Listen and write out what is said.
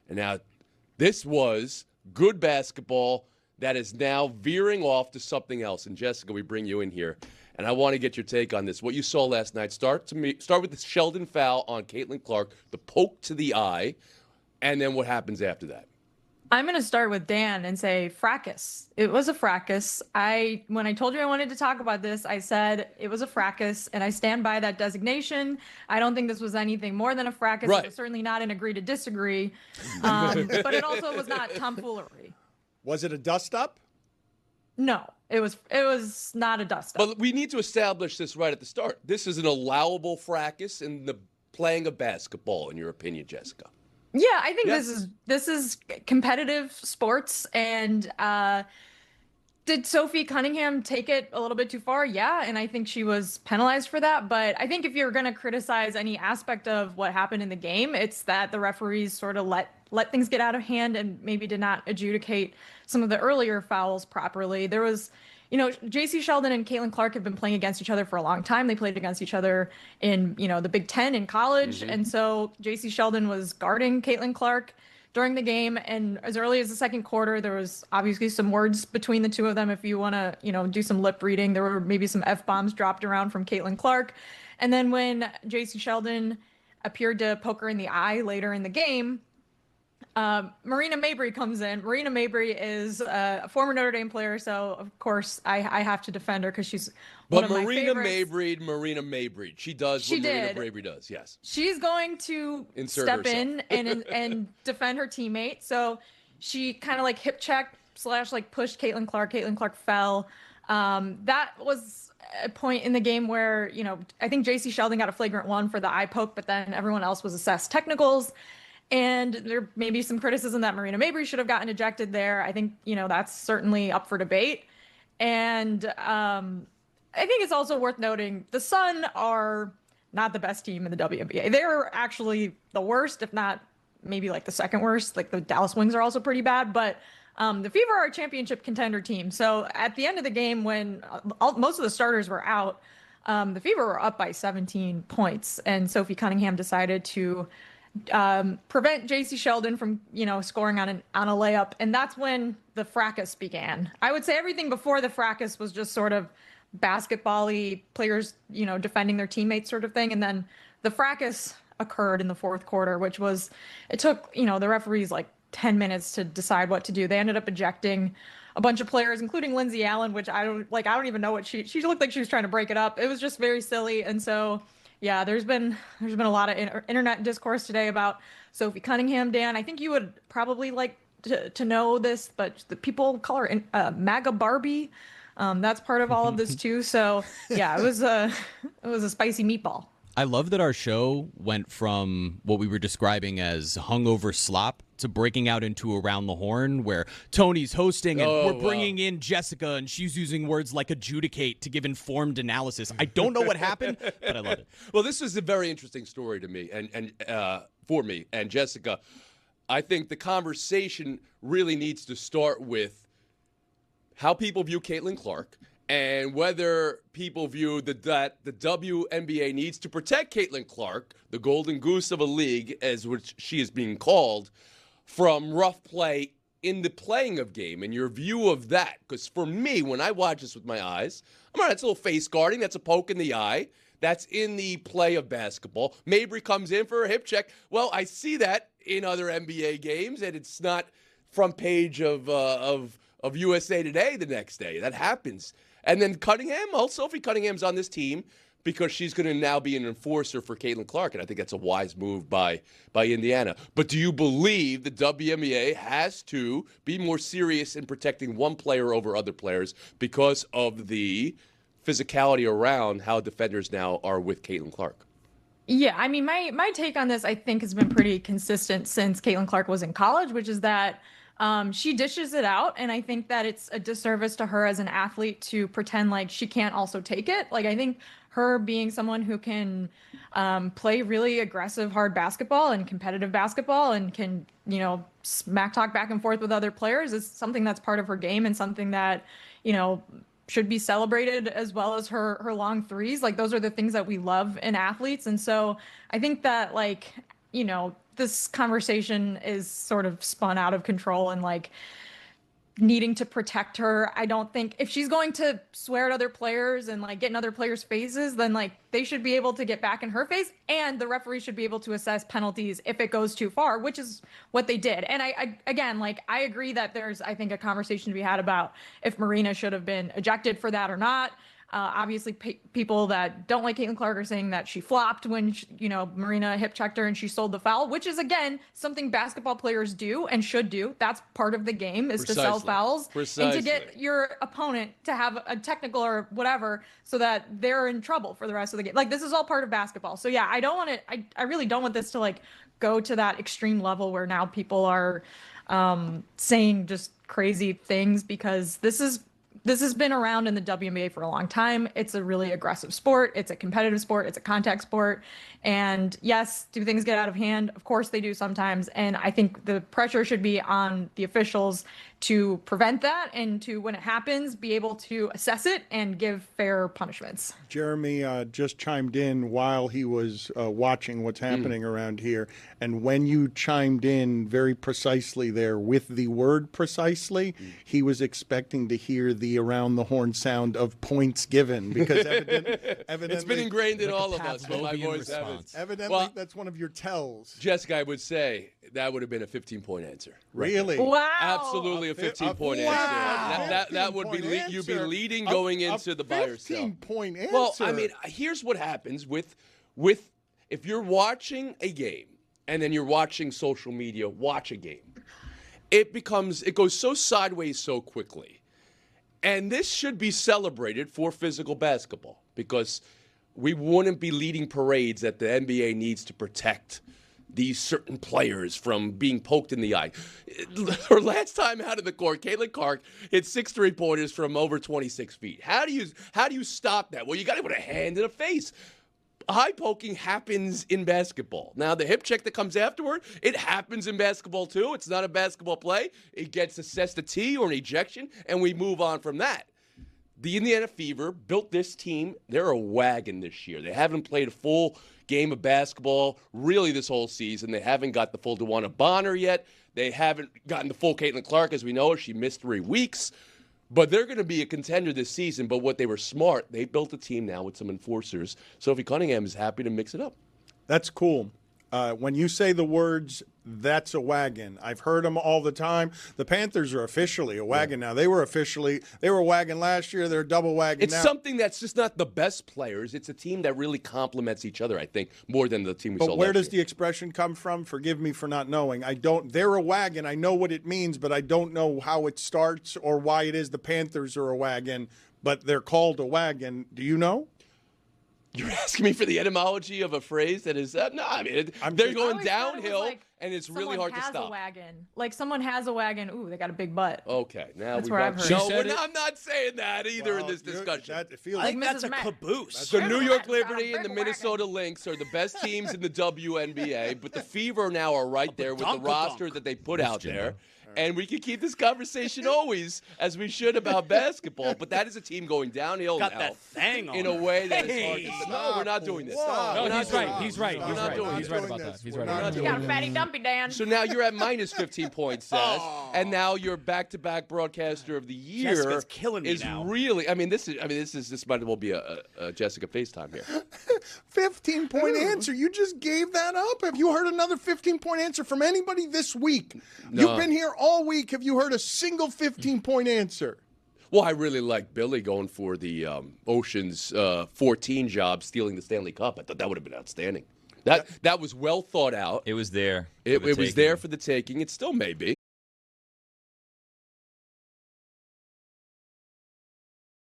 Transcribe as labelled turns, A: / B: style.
A: And now this was good basketball that is now veering off to something else. And Jessica, we bring you in here. And I want to get your take on this. What you saw last night. Start with the Sheldon foul on Caitlyn Clark, the poke to the eye, and then what happens after that.
B: I'm going to start with Dan and say fracas. It was a fracas. When I told you I wanted to talk about this, I said it was a fracas, and I stand by that designation. I don't think this was anything more than a fracas.
A: Right.
B: It was certainly not an agree to disagree, but it also was not tomfoolery.
C: Was it a dust-up?
B: No, it was not a dust-up.
A: But we need to establish this right at the start. This is an allowable fracas in the playing of basketball, in your opinion, Jessica.
B: Yeah, I think this is competitive sports, and did Sophie Cunningham take it a little bit too far? Yeah, and I think she was penalized for that. But I think if you're going to criticize any aspect of what happened in the game, it's that the referees sort of let things get out of hand and maybe did not adjudicate some of the earlier fouls properly. There was, J.C. Sheldon and Caitlyn Clark have been playing against each other for a long time. They played against each other in, the Big Ten in college. Mm-hmm. And so J.C. Sheldon was guarding Caitlyn Clark during the game. And as early as the second quarter, there was obviously some words between the two of them. If you want to, do some lip reading, there were maybe some F-bombs dropped around from Caitlyn Clark. And then when J.C. Sheldon appeared to poke her in the eye later in the game, Marina Mabrey comes in. Marina Mabrey is a former Notre Dame player, so of course I have to defend her because she's one of my favorites.
A: Marina Mabrey. She does what Marina Mabrey does, yes.
B: She's going to step in and defend her teammate. So she kind of hip checked / pushed Caitlyn Clark. Caitlyn Clark fell. That was a point in the game where, I think J.C. Sheldon got a flagrant 1 for the eye poke, but then everyone else was assessed technicals. And there may be some criticism that Marina Mabrey should have gotten ejected there. I think, that's certainly up for debate. And I think it's also worth noting the Sun are not the best team in the WNBA. They're actually the worst, if not maybe the second worst. The Dallas Wings are also pretty bad. But the Fever are a championship contender team. So at the end of the game, when most of the starters were out, the Fever were up by 17 points. And Sophie Cunningham decided to prevent J.C. Sheldon from, scoring on a layup. And that's when the fracas began. I would say everything before the fracas was just sort of basketball-y players, defending their teammates sort of thing. And then the fracas occurred in the fourth quarter, it took, the referees 10 minutes to decide what to do. They ended up ejecting a bunch of players, including Lindsay Allen, which I don't even know what she looked like she was trying to break it up. It was just very silly. And so, yeah, there's been a lot of internet discourse today about Sophie Cunningham. Dan, I think you would probably like to know this, but the people call her MAGA Barbie. That's part of all of this too. So yeah, it was a spicy meatball.
D: I love that our show went from what we were describing as hungover slop to breaking out into Around the Horn, where Tony's hosting and we're bringing in Jessica, and she's using words like adjudicate to give informed analysis. I don't know what happened, but I love it.
A: Well, this is a very interesting story to me and for me. And Jessica, I think the conversation really needs to start with how people view Caitlyn Clark and whether people view that the WNBA needs to protect Caitlyn Clark, the golden goose of a league, as which she is being called, from rough play in the playing of game, and your view of that. Because for me, when I watch this with my eyes, I'm all right, that's a little face guarding, that's a poke in the eye, that's in the play of basketball. Mabrey comes in for a hip check. Well, I see that in other NBA games, and it's not front page of USA Today the next day. That happens. And then Cunningham, Sophie Cunningham's on this team because she's going to now be an enforcer for Caitlyn Clark, and I think that's a wise move by Indiana. But do you believe the WNBA has to be more serious in protecting one player over other players because of the physicality around how defenders now are with Caitlyn Clark?
B: Yeah, I mean, my take on this, I think, has been pretty consistent since Caitlyn Clark was in college, which is that she dishes it out, and I think that it's a disservice to her as an athlete to pretend like she can't also take it. I think her being someone who can play really aggressive, hard basketball and competitive basketball and can, smack talk back and forth with other players is something that's part of her game and something that, should be celebrated, as well as her long threes. Those are the things that we love in athletes. And so I think that, the this conversation is sort of spun out of control and like needing to protect her. I don't think if she's going to swear at other players and like get in other players' faces, then like they should be able to get back in her face, and the referee should be able to assess penalties if it goes too far, which is what they did. And I again, like, I agree that there's, I think, a conversation to be had about if Marina should have been ejected for that or not. Obviously, people that don't like Caitlyn Clark are saying that she flopped when, Marina hip checked her and she sold the foul, which is, again, something basketball players do and should do. That's part of the game, is to sell fouls and to get your opponent to have a technical or whatever so that they're in trouble for the rest of the game. Like, this is all part of basketball. So, yeah, I don't want it. I really don't want this to, like, go to that extreme level where now people are saying just crazy things, because this has been around in the WNBA for a long time. It's a really aggressive sport. It's a competitive sport. It's a contact sport. And yes, do things get out of hand? Of course they do sometimes. And I think the pressure should be on the officials to prevent that, and to, when it happens, be able to assess it and give fair punishments.
C: Jeremy just chimed in while he was watching what's happening around here. And when you chimed in very precisely there with the word precisely, he was expecting to hear the around the horn sound of points given, because evidently
A: it's been ingrained in all of us. My voice
C: evidently, that's one of your tells.
A: Jessica, I would say that would have been a 15-point answer.
C: Really?
B: Wow.
A: Absolutely a 15-point answer. That would be you'd be leading going into the by yourself.
C: 15-point answer.
A: Well, I mean, here's what happens with if you're watching a game and then you're watching social media, watch a game. It goes so sideways so quickly. And this should be celebrated for physical basketball, because we wouldn't be leading parades that the NBA needs to protect these certain players from being poked in the eye. Her last time out of the court, Caitlyn Clark hit 6 3-pointers from over 26 feet. How do you stop that? Well, you got to put a hand in the face. Eye poking happens in basketball. Now, the hip check that comes afterward, it happens in basketball too. It's not a basketball play. It gets assessed a T or an ejection, and we move on from that. The Indiana Fever built this team. They're a wagon this year. They haven't played a full game of basketball really this whole season. They haven't got the full DeWanna Bonner yet. They haven't gotten the full Caitlyn Clark, as we know. She missed 3 weeks. But they're going to be a contender this season. But what they were smart, they built a team now with some enforcers. Sophie Cunningham is happy to mix it up.
C: That's cool. When you say the words, that's a wagon, I've heard them all the time. The Panthers are officially a wagon now. They were a wagon last year. They're a double wagon now.
A: It's something that's just not the best players. It's a team that really complements each other, I think, more than the team we saw last year.
C: But where does the expression come from? Forgive me for not knowing. They're a wagon. I know what it means, but I don't know how it starts or why it is the Panthers are a wagon, but they're called a wagon. Do you know?
A: You're asking me for the etymology of a phrase that is no. I mean, they're going downhill, and it's really hard to stop.
B: Someone has a wagon. Like, someone has a wagon. Ooh, they got a big butt.
A: Okay, now
B: that's where I've heard.
A: I'm not saying that either in this discussion.
C: I
E: think that's a caboose.
A: The New York Liberty and the Minnesota Lynx are the best teams in the WNBA, but the Fever now are right there with the roster that they put out there. And we can keep this conversation always, as we should, about basketball. But that is a team going downhill now.
E: Got that thing on
A: in a way that is hard to stop. No, we're not doing this.
D: No, he's right. He's right. He's right about that. He's right about that.
B: You got a fatty dumpy, Dan.
A: So now you're at minus 15 points, Sass, and now your back-to-back broadcaster of the year
E: Jessica's killing me
A: is
E: now.
A: Really. This might as well be a Jessica FaceTime here.
C: 15-point answer. You just gave that up. Have you heard another 15-point answer from anybody this week?
A: No.
C: You've been here all week. Have you heard a single 15-point answer?
A: Well, I really like Billy going for the Ocean's 14 job, stealing the Stanley Cup. I thought that would have been outstanding. That was well thought out.
F: It was there.
A: It was there for the taking. It still may be.